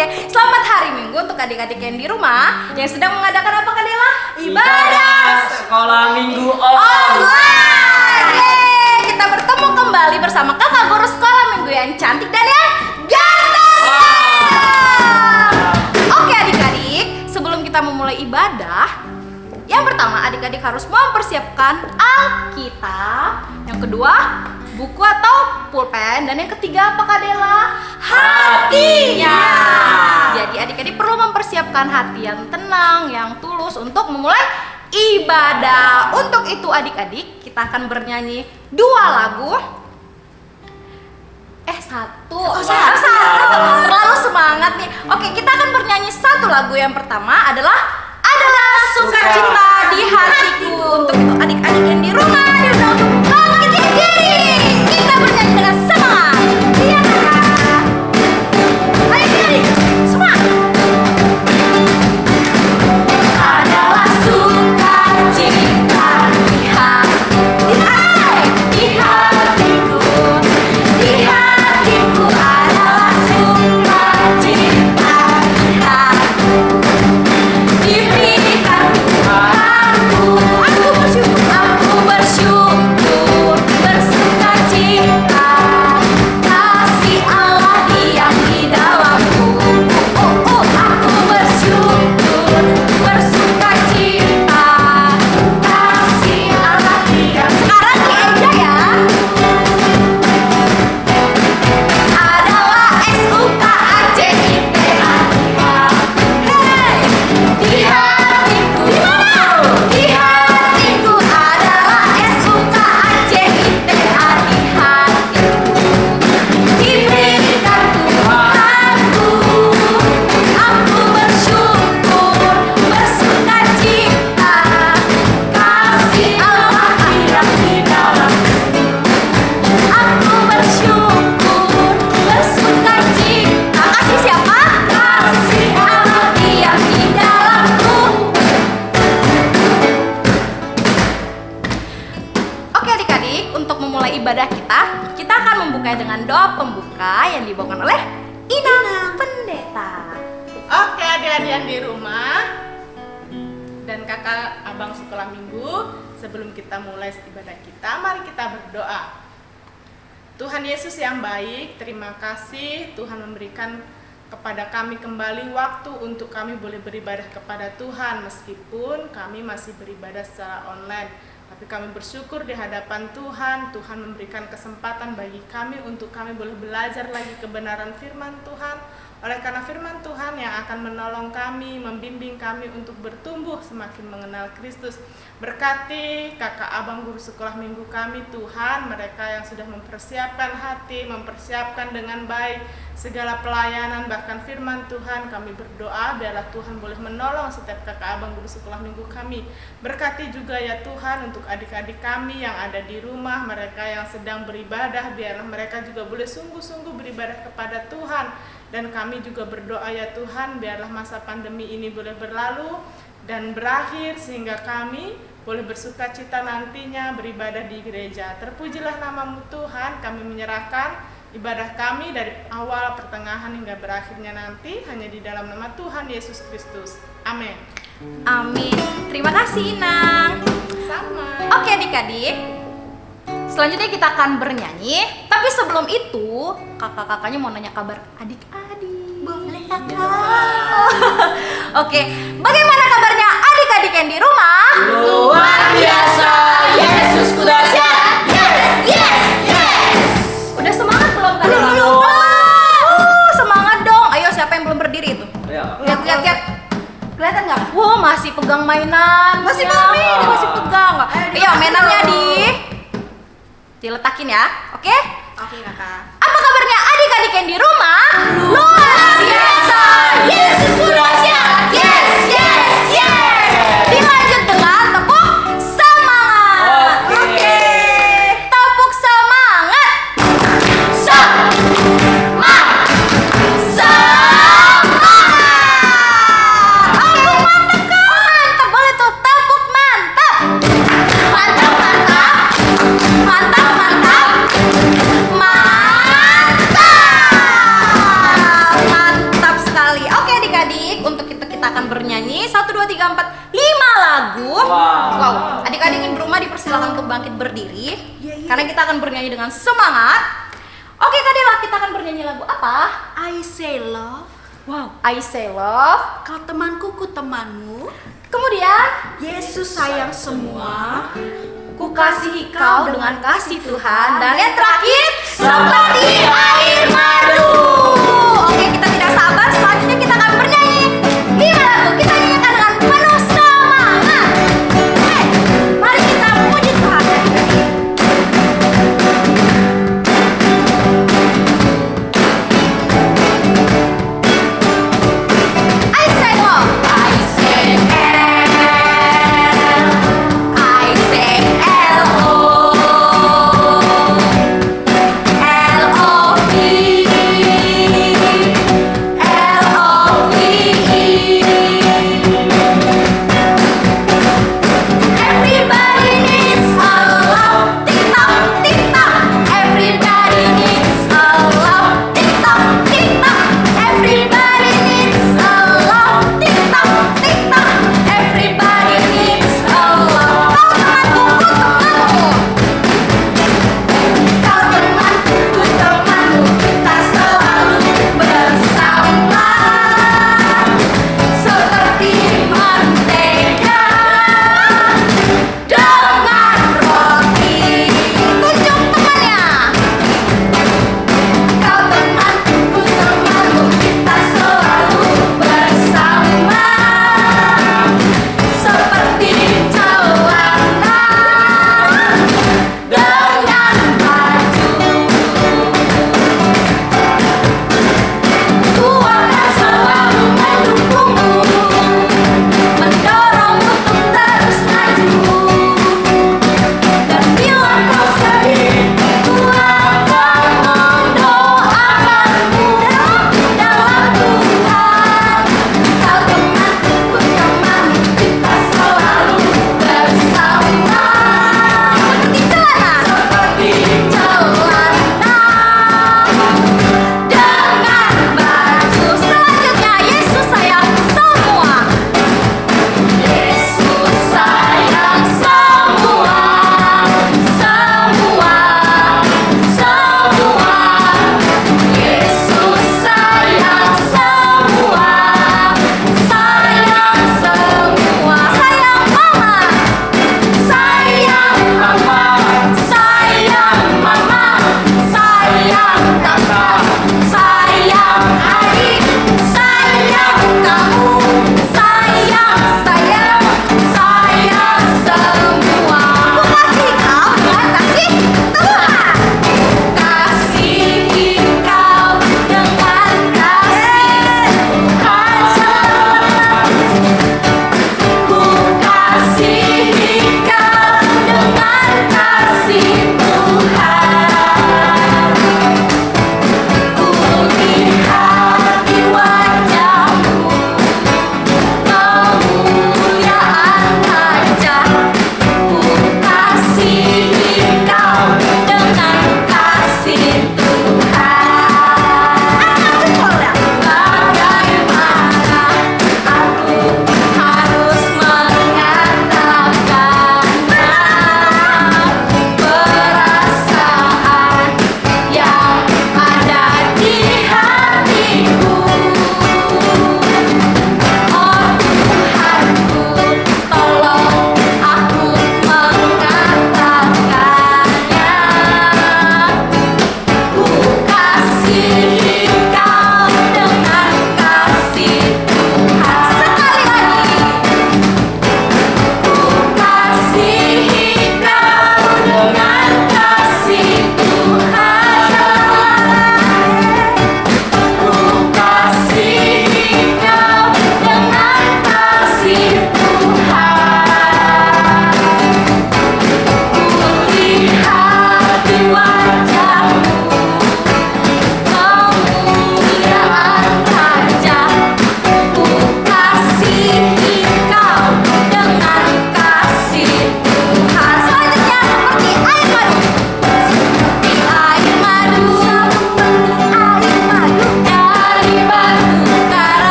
Oke, selamat hari Minggu untuk adik-adik yang di rumah yang sedang mengadakan apa, Kak Dela? Ibadah sekolah minggu online. Yeay, kita bertemu kembali bersama kakak guru sekolah minggu yang cantik dan yang ganteng. Oke adik-adik, sebelum kita memulai ibadah, yang pertama adik-adik harus mempersiapkan Alkitab. Yang kedua, buku atau pulpen. Dan yang ketiga apa, Kak Dela? Hatinya. Jadi adik-adik perlu mempersiapkan hati yang tenang, yang tulus untuk memulai ibadah. Untuk itu adik-adik kita akan bernyanyi 2 lagu. Satu. Terlalu semangat nih. Oke, kita akan bernyanyi 1 lagu. Yang pertama adalah Sukacita di Hatiku. Untuk itu adik-adik yang di rumah diundang untuk bangkit diri. Kita bernyanyi dengan semangat. Iya kakak. Ayo adik, semangat. Adalah sukacita di hatiku. Di hatiku. Di hatiku adalah sukacita di hatiku. Diberikan Tuhanku. Aku bersyukur, bersukacita. Kasih Allah diam di dalamku. Aku bersyukur, bersukacita. Kasih Allah diam. Sekarang dieja ya. Adalah SUKACITA. Hey, di hatiku. Di hatiku adalah SUKACITA di hatiku. Diberikan Tuhanku. Aku bersyukur, bersukacita. Kasih Allah diam di dalamku. Aku bersyukur, bersukacita. Kasih siapa? Kasih Allah diam di dalamku. Oke adik-adik, untuk memulai ibadah kita akan membukanya dengan doa pembuka yang dibawakan oleh Ina Pendeta. Oke adik-adik yang di rumah dan kakak abang sekolah minggu, sebelum kita mulai ibadah kita, mari kita berdoa. Tuhan Yesus yang baik, terima kasih Tuhan memberikan kepada kami kembali waktu untuk kami boleh beribadah kepada Tuhan. Meskipun kami masih beribadah secara online, tapi kami bersyukur di hadapan Tuhan. Tuhan memberikan kesempatan bagi kami untuk kami boleh belajar lagi kebenaran firman Tuhan. Oleh karena firman Tuhan yang akan menolong kami, membimbing kami untuk bertumbuh semakin mengenal Kristus. Berkati kakak abang guru sekolah minggu kami Tuhan, mereka yang sudah mempersiapkan hati, mempersiapkan dengan baik segala pelayanan, bahkan firman Tuhan. Kami berdoa biarlah Tuhan boleh menolong setiap kakak abang guru sekolah minggu kami. Berkati juga ya Tuhan untuk adik-adik kami yang ada di rumah, mereka yang sedang beribadah, biarlah mereka juga boleh sungguh-sungguh beribadah kepada Tuhan. Dan kami juga berdoa ya Tuhan, biarlah masa pandemi ini boleh berlalu dan berakhir sehingga kami boleh bersukacita nantinya beribadah di gereja. Terpujilah namamu Tuhan, kami menyerahkan ibadah kami dari awal, pertengahan hingga berakhirnya nanti hanya di dalam nama Tuhan Yesus Kristus. Amin. Amin. Terima kasih Inang. Sama. Oke adik-adik, selanjutnya kita akan bernyanyi. Tapi sebelum itu, kakak-kakaknya mau nanya kabar adik-adik. Boleh kakak. Oke, bagaimana kabarnya adik-adik yang di rumah? luar biasa. Yesus dahsyat. Yes. Udah semangat belum kalian? Belum. Semangat dong. Ayo siapa yang belum berdiri itu? Lihat. Kelihatan nggak? Wow, masih pegang mainan. Masih pegang. Iya, mainannya diletakin ya. Oke? Oke kakak. Apa kabarnya adik-adik yang di rumah? Luar biasa. Yesus dahsyat. Yes. Dilanjut dengan tepuk semangat. Oke. Tepuk semangat. Semangat. Aduh, mantap kan? Mantap, boleh tuh tepuk mantap. Mantap. Mantap sekali. berdiri, karena kita akan bernyanyi dengan semangat. Oke Kak Dela, kita akan bernyanyi lagu apa? I say love, Wow, I say love. kau temanku, ku temanmu. Kemudian, Yesus sayang semua. ku kasihi kau dengan kasih Tuhan. Dan yang terakhir, seperti air madu. Oke, kita tidak sabar. Selanjutnya kita akan bernyanyi 5 lagu. Kita nyanyikan dengan penuh semangat. Hey, mari kita memuji Tuhan. I say love. I say I say L-O-V-E.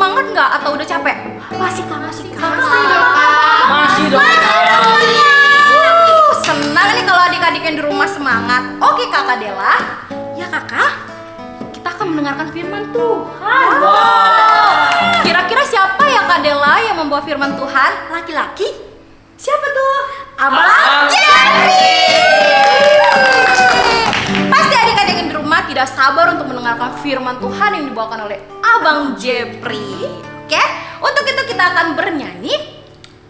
semangat nggak atau udah capek? Masih kak. Masih dong. Senang nih kalau adik-adik yang di rumah semangat. Oke kakak Dela. Ya kakak. Kita akan mendengarkan firman Tuhan. Wow. Kira-kira siapa ya Kak Dela yang membawa firman Tuhan? Laki-laki. Siapa tuh? Abang Jepri. Pasti adik-adik yang di rumah tidak sabar untuk mendengarkan firman Tuhan yang dibawakan oleh Abang Jepri. Oke, untuk itu kita akan bernyanyi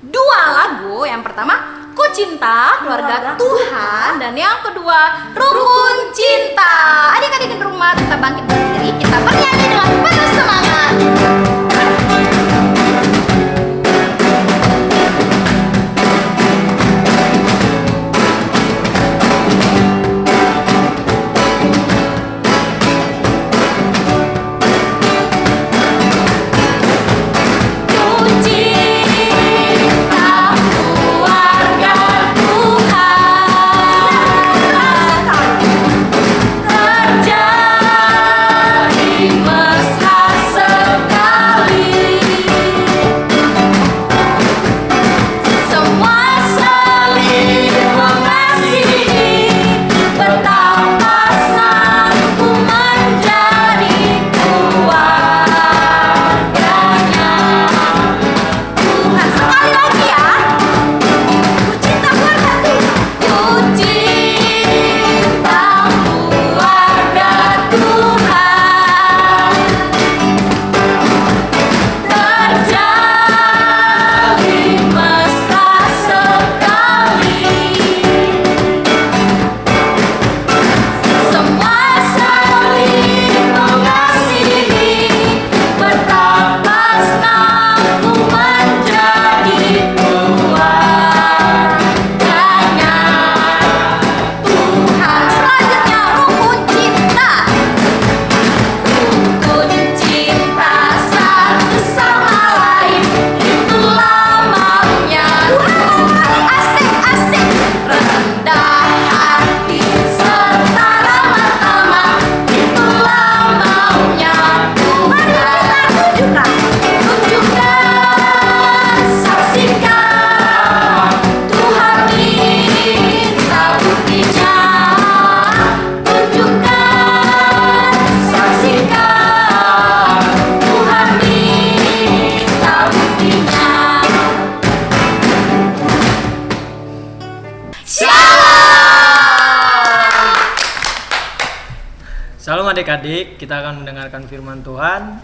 2 lagu. Yang pertama Ku Cinta Keluarga Tuhan, dan yang kedua Rukun Cinta. Adik-adik di rumah kita bangkit berdiri, kita bernyanyi dengan penuh semangat. Salam adik-adik, kita akan mendengarkan firman Tuhan.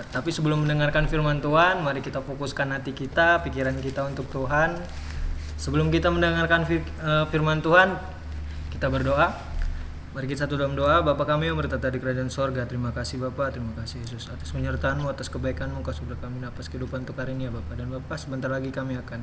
Tapi sebelum mendengarkan firman Tuhan, mari kita fokuskan hati kita, pikiran kita untuk Tuhan. Sebelum kita mendengarkan firman Tuhan, kita berdoa. Mari kita satu dalam doa. Bapa kami yang bertata di kerajaan sorga, terima kasih Bapa, terima kasih Yesus atas penyertaan-Mu, atas kebaikan-Mu, Kasih kami napas kehidupan untuk hari ini ya Bapa. Dan Bapa, sebentar lagi kami akan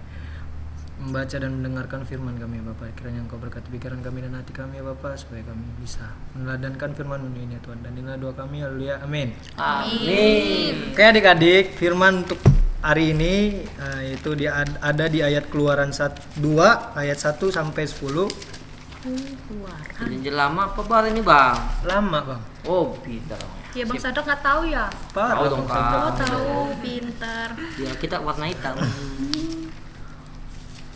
membaca dan mendengarkan firman kami ya Bapak. Kiranya Engkau berkati pikiran kami dan hati kami ya Bapak, supaya kami bisa meneladankan firman-Mu ini ya Tuhan. Dan inilah doa kami, haleluya, amin. Amin. Oke adik-adik, firman untuk hari ini itu ada di ayat Keluaran 2 ayat 1 sampai 10. Janji lama apa bar ini bang? Lama bang. Oh pintar. Ya Bang Sadok nggak tahu ya? Parah dong, Bang Kak. Sadok. Oh tahu, pintar. Ya kita warna hitam.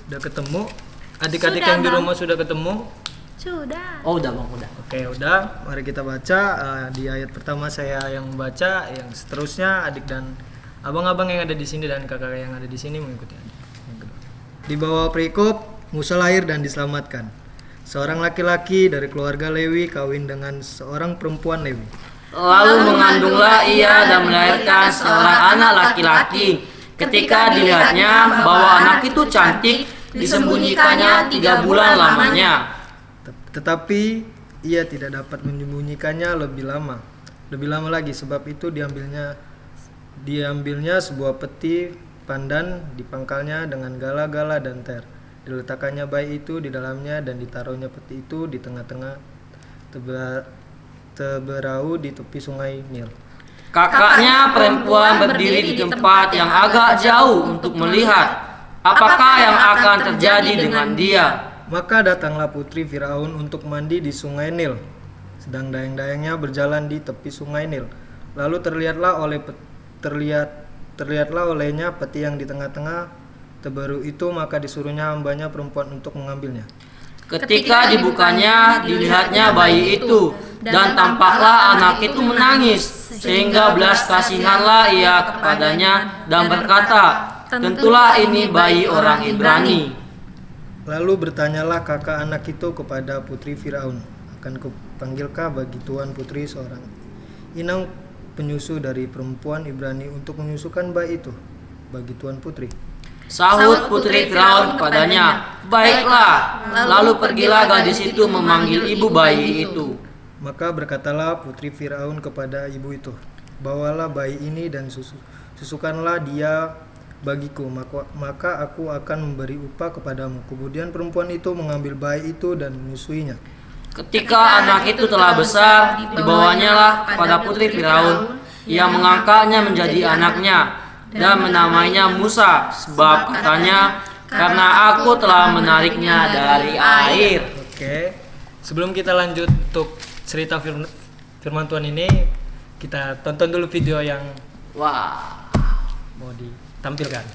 Udah ketemu? Adik-adik Sudah, yang di Bang. rumah sudah ketemu? Sudah. Oh udah bang udah. Oke udah, mari kita baca. Di ayat pertama saya yang membaca, yang seterusnya adik dan abang-abang yang ada di sini dan kakak yang ada di sini mengikuti adik. Yang kedua. Di bawah perikop, Musa lahir dan diselamatkan. Seorang laki-laki dari keluarga Lewi kawin dengan seorang perempuan Lewi. Lalu mengandunglah ia dan melahirkan seorang anak laki-laki. Ketika dilihatnya bahwa anak itu cantik, disembunyikannya 3 bulan lamanya. Tetapi ia tidak dapat menyembunyikannya lebih lama lagi, sebab itu diambilnya sebuah peti pandan, dipangkalnya dengan gala-gala dan ter. Diletakkannya bayi itu di dalamnya dan ditaruhnya peti itu di tengah-tengah teberau di tepi sungai Nil. Kakaknya perempuan berdiri di tempat yang agak jauh untuk melihat apakah yang akan terjadi dengan dia. Maka datanglah putri Firaun untuk mandi di sungai Nil, sedang dayang-dayangnya berjalan di tepi sungai Nil. Lalu terlihatlah oleh terlihatlah olehnya peti yang di tengah-tengah tebaru itu, maka disuruhnya hambanya perempuan untuk mengambilnya. Ketika dibukanya, dilihatnya bayi itu, dan tampaklah anak itu menangis, sehingga belas kasihanlah ia kepadanya dan berkata, tentulah ini bayi orang Ibrani. Lalu bertanyalah kakak anak itu kepada putri Firaun, akan kupanggilkah bagi tuan putri seorang inang penyusu dari perempuan Ibrani untuk menyusukan bayi itu bagi tuan putri? Sahut putri Firaun kepadanya, baiklah. Lalu pergilah gadis itu memanggil ibu bayi itu. Maka berkatalah putri Firaun kepada ibu itu, bawalah bayi ini dan susukanlah dia bagiku, maka aku akan memberi upah kepadamu. Kemudian perempuan itu mengambil bayi itu dan menyusuinya. Ketika anak itu telah besar, dibawanya lah kepada putri Firaun. Ia mengangkatnya menjadi anaknya dan menamainya Musa, sebab katanya, karena aku telah menariknya dari air. Oke, sebelum kita lanjut untuk cerita firman Tuhan ini, kita tonton dulu video yang Wah, mau ditampilkan.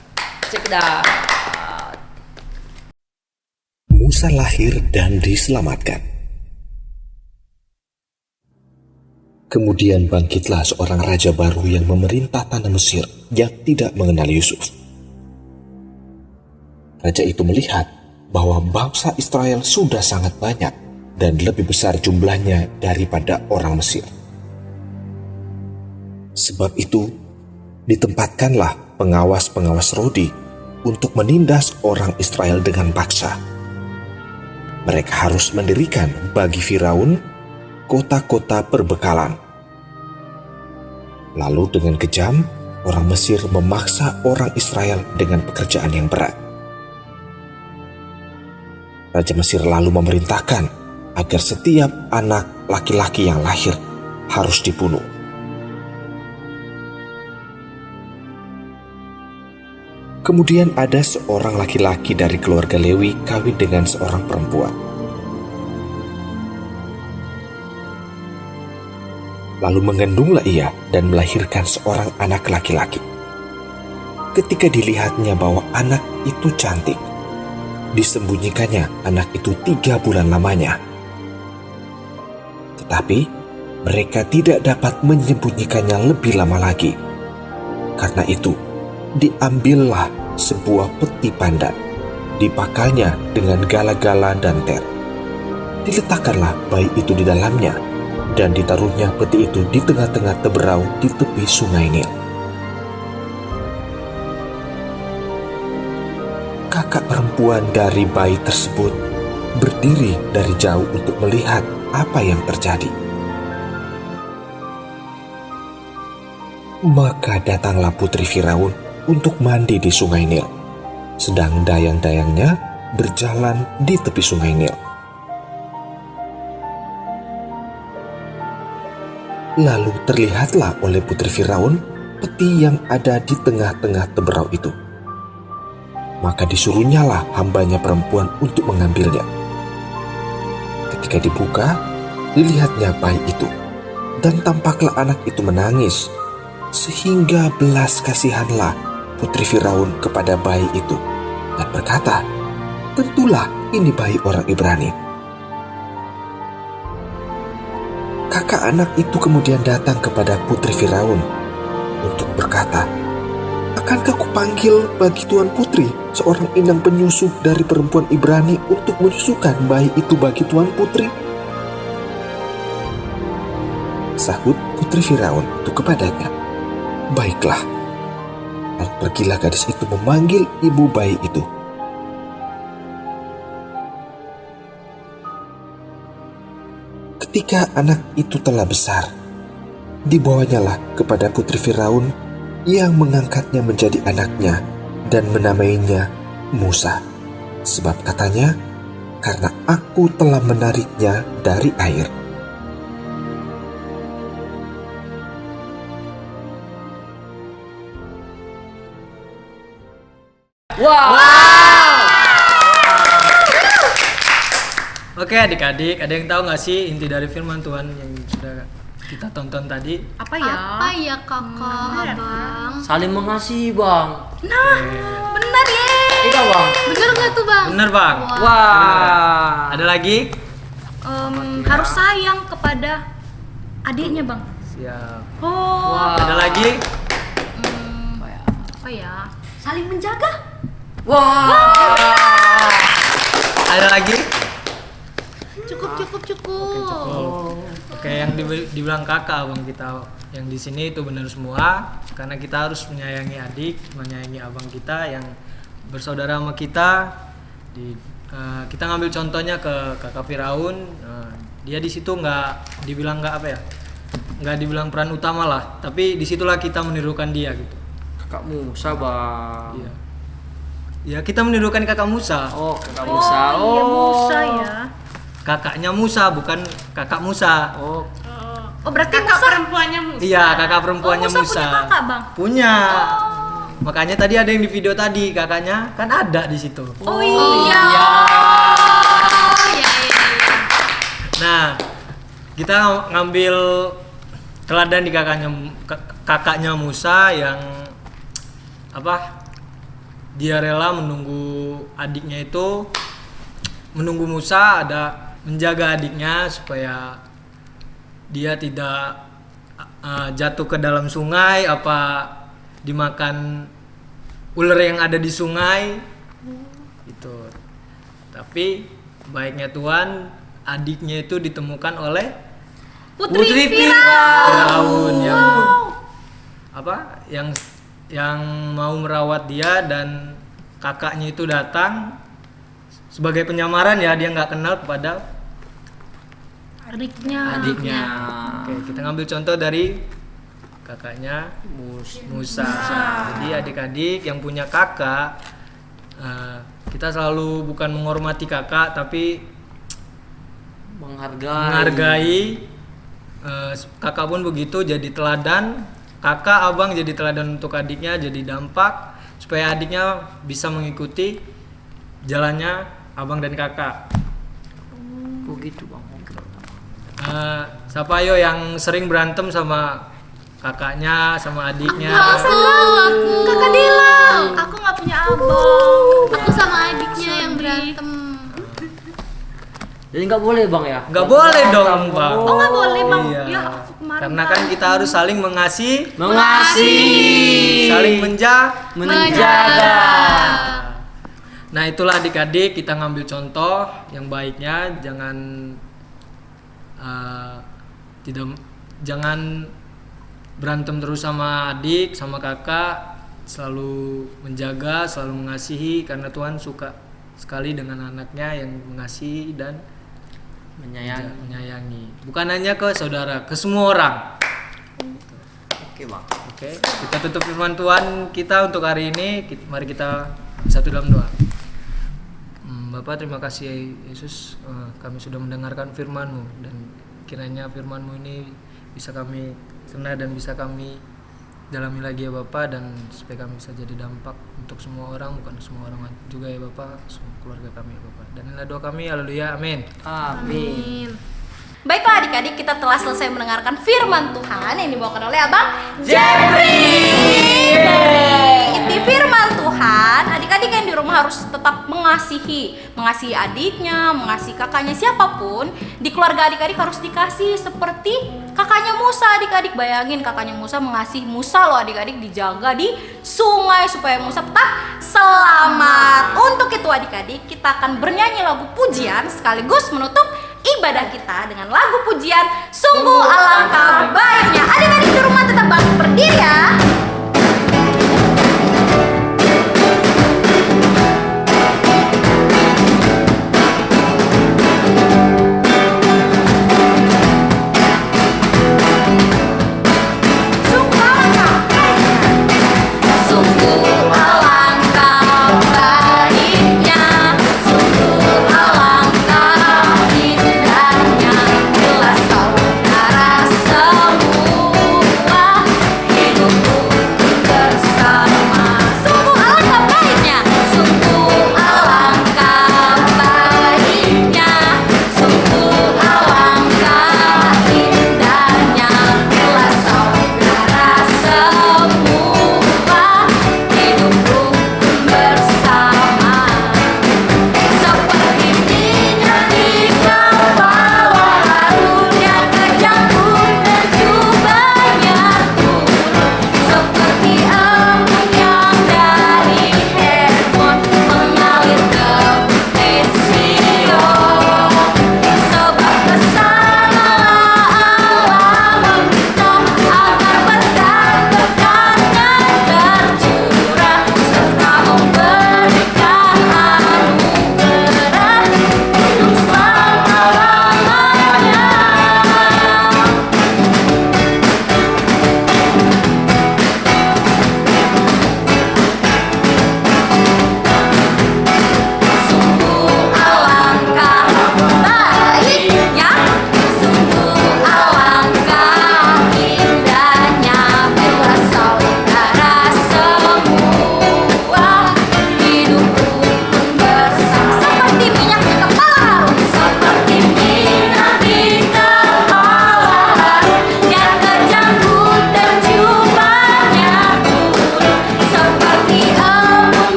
check it out. Musa lahir dan diselamatkan. Kemudian bangkitlah seorang raja baru yang memerintah tanah Mesir yang tidak mengenal Yusuf. Raja itu melihat bahwa bangsa Israel sudah sangat banyak dan lebih besar jumlahnya daripada orang Mesir. Sebab itu, ditempatkanlah pengawas-pengawas Rodi untuk menindas orang Israel dengan paksa. Mereka harus mendirikan bagi Firaun kota-kota perbekalan. Lalu dengan kejam, orang Mesir memaksa orang Israel dengan pekerjaan yang berat. Raja Mesir lalu memerintahkan agar setiap anak laki-laki yang lahir harus dibunuh. Kemudian ada seorang laki-laki dari keluarga Lewi kawin dengan seorang perempuan. Lalu mengandunglah ia dan melahirkan seorang anak laki-laki. Ketika dilihatnya bahwa anak itu cantik, disembunyikannya anak itu 3 bulan lamanya. Tetapi mereka tidak dapat menyembunyikannya lebih lama lagi. Karena itu, diambillah sebuah peti pandan, dipakalnya dengan gala-gala dan ter. Diletakkanlah bayi itu di dalamnya, dan ditaruhnya peti itu di tengah-tengah teberau di tepi sungai Nil. Kakak perempuan dari bayi tersebut berdiri dari jauh untuk melihat apa yang terjadi. Maka datanglah putri Firaun untuk mandi di sungai Nil, sedang dayang-dayangnya berjalan di tepi sungai Nil. Lalu terlihatlah oleh putri Firaun peti yang ada di tengah-tengah teberau itu. Maka disuruhnyalah hambanya perempuan untuk mengambilnya. Ketika dibuka, dilihatnya bayi itu, dan tampaklah anak itu menangis, sehingga belas kasihanlah putri Firaun kepada bayi itu, dan berkata, tentulah ini bayi orang Ibrani. Kakak anak itu kemudian datang kepada putri Firaun untuk berkata, akankah kupanggil bagi tuan putri seorang inang penyusu dari perempuan Ibrani untuk menyusukan bayi itu bagi tuan putri? Sahut putri Firaun itu kepadanya, baiklah. Lalu pergilah gadis itu memanggil ibu bayi itu. Ketika anak itu telah besar, dibawanyalah kepada putri Firaun yang mengangkatnya menjadi anaknya dan menamainya Musa. Sebab katanya, karena aku telah menariknya dari air. Oke adik-adik, ada yang tahu nggak sih inti dari firman Tuhan yang sudah kita tonton tadi. Apa ya? Apa ya kakak, abang? Saling mengasihi, Bang. Nah, benar ya. Iya, Bang. Bener nggak tuh bang? Bener Bang. Wah. Ada lagi? Harus sayang kepada adiknya bang. Siap. Oh, Wah. Ada lagi? apa ya? Saling menjaga. Wah. Ada lagi? Cukup. Oke, yang dibilang kakak abang kita yang di sini itu benar semua, karena kita harus menyayangi adik, menyayangi abang kita yang bersaudara sama kita. Kita ngambil contohnya ke kakak Firaun. Dia di situ nggak dibilang dibilang peran utama lah, tapi disitulah kita menirukan dia gitu. Kakak Musa, Bang. Iya. Ya kita menirukan kakak Musa. Oh, Kakak Musa. Iya Musa ya. Kakaknya Musa bukan kakak Musa. Oh, Oh berarti Kakak Musa. perempuannya Musa. Iya, kakak perempuannya Musa Musa. punya kakak bang. Punya. Makanya tadi ada yang di video tadi kakaknya kan ada di situ. Oh iya. Nah, kita ngambil teladan di kakaknya Musa yang dia rela menunggu adiknya itu, menunggu Musa menjaga adiknya supaya dia tidak jatuh ke dalam sungai, dimakan ular yang ada di sungai itu. Tapi baiknya Tuhan, adiknya itu ditemukan oleh Putri Firaun yang mau merawat dia, dan kakaknya itu datang sebagai penyamaran ya, dia nggak kenal kepada adiknya. Oke, kita ngambil contoh dari kakaknya Musa. Jadi adik-adik yang punya kakak, kita selalu bukan menghormati kakak, tapi menghargai. Kakak pun begitu, jadi teladan. Kakak, abang jadi teladan untuk adiknya, jadi dampak supaya adiknya bisa mengikuti jalannya abang dan kakak. kok gitu, Bang? Siapa yo yang sering berantem sama kakaknya, sama adiknya? Aku. Kakak Dila. Aku nggak punya abang. Aku sama adiknya yang berantem. Jadi nggak boleh, Bang ya? Nggak boleh dong, Bang. Oh nggak boleh bang. Iya. Ya aku kemarin. Karena kan kita harus saling mengasihi, saling menjaga. Nah, itulah adik-adik, kita ngambil contoh yang baiknya, jangan berantem terus sama adik, sama kakak, selalu menjaga, selalu mengasihi, karena Tuhan suka sekali dengan anaknya yang mengasihi dan menyayangi. Bukan hanya ke saudara, ke semua orang. Oke, Bang. Oke, kita tutup firman Tuhan kita untuk hari ini. Mari kita bersatu dalam doa. Bapak, terima kasih Yesus, kami sudah mendengarkan firman-Mu, dan kiranya firman-Mu ini bisa kami kena dan bisa kami dalami lagi ya Bapak, dan supaya kami bisa jadi dampak untuk semua orang, bukan semua orang juga ya Bapak, semua keluarga kami ya Bapak. Dan inilah doa kami, haleluya, amin. Amin. Baiklah adik-adik, kita telah selesai mendengarkan firman Tuhan yang dibawakan oleh Abang Jeffrey. Inti firman Tuhan, adik-adik yang di rumah harus tetap mengasihi adiknya, mengasihi kakaknya, siapapun di keluarga adik-adik harus dikasih seperti kakaknya Musa. Adik-adik bayangin, kakaknya Musa mengasihi Musa loh adik-adik, dijaga di sungai supaya Musa tetap selamat. Untuk itu adik-adik, kita akan bernyanyi lagu pujian sekaligus menutup ibadah kita dengan lagu pujian Sungguh Alangkah Baiknya. Adik-adik di rumah tetap bangkit berdiri ya. Saudara semua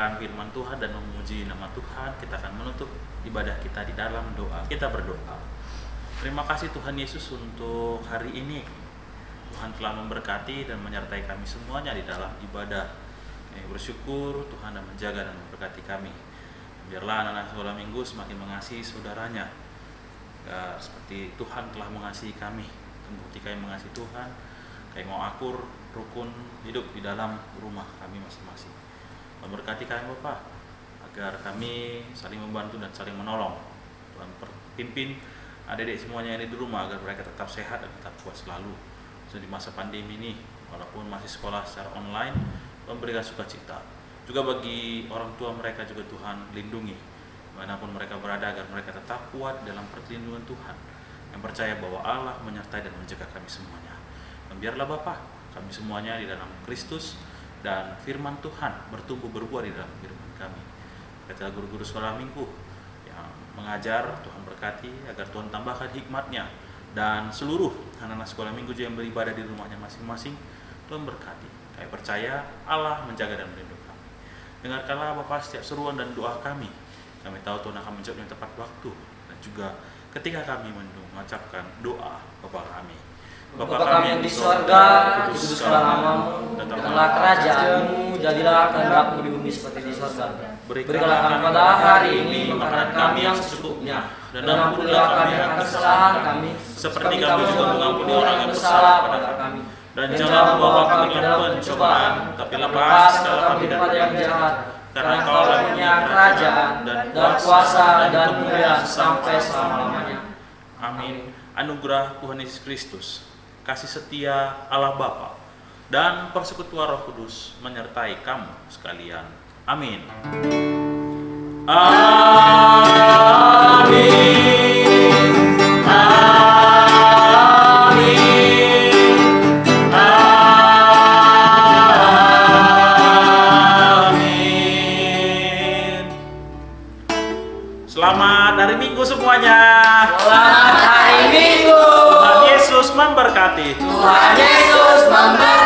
mendengarkan firman Tuhan dan memuji nama Tuhan, kita akan menutup ibadah kita di dalam doa. Kita berdoa. Terima kasih Tuhan Yesus untuk hari ini. Tuhan telah memberkati dan menyertai kami semuanya di dalam ibadah. Kami bersyukur Tuhan dan menjaga dan memberkati kami. Biarlah anak-anak sekolah minggu semakin mengasihi saudaranya. Ya, seperti Tuhan telah mengasihi kami. Bukti kami mengasihi Tuhan. Kami mau akur, rukun, hidup di dalam rumah kami masing-masing. Memberkati kami Bapak, agar kami saling membantu dan saling menolong. Tuhan pimpin adik-adik semuanya yang ada di rumah agar mereka tetap sehat dan tetap kuat selalu. So, di masa pandemi ini, walaupun masih sekolah secara online, memberikan sukacita. Juga bagi orang tua mereka juga Tuhan lindungi dimanapun mereka berada agar mereka tetap kuat dalam perlindungan Tuhan, yang percaya bahwa Allah menyertai dan menjaga kami semuanya. Dan biarlah Bapa, kami semuanya di dalam Kristus dan firman Tuhan bertumbuh berbuah di dalam firman kami. Kata guru-guru sekolah minggu yang mengajar, Tuhan berkati agar Tuhan tambahkan hikmatnya, dan seluruh anak-anak sekolah minggu juga yang beribadah di rumahnya masing-masing, Tuhan berkati. Kami percaya Allah menjaga dan melindungi kami. Dengarkanlah Bapa setiap seruan dan doa kami. Kami tahu Tuhan akan menjawabnya tepat waktu, dan juga ketika kami mengucapkan doa Bapa kami. Bapa kami yang di sorga, dikuduskanlah namamu, datanglah kerajaanmu, jadilah kehendakmu di bumi seperti di sorga. Berikanlah kami pada hari ini makanan kami yang secukupnya, dan ampunilah kami akan kesalahan kami, seperti kami juga mengampuni orang yang bersalah pada kami. Dan jangan membawa kami ke dalam pencobaan, tapi lepaskanlah kami daripada yang jahat. Karena Engkau punya kerajaan dan kuasa dan kemuliaan sampai selama-lamanya. Amin. Anugerah Tuhan Yesus Kristus, kasih setia Allah Bapa, dan persekutuan Roh Kudus menyertai kamu sekalian. Amin. Amin. Amin. Selamat hari Minggu semuanya. Selamat hari Minggu. Tuhan Yesus memberkati. Tuhan Yesus memberkati.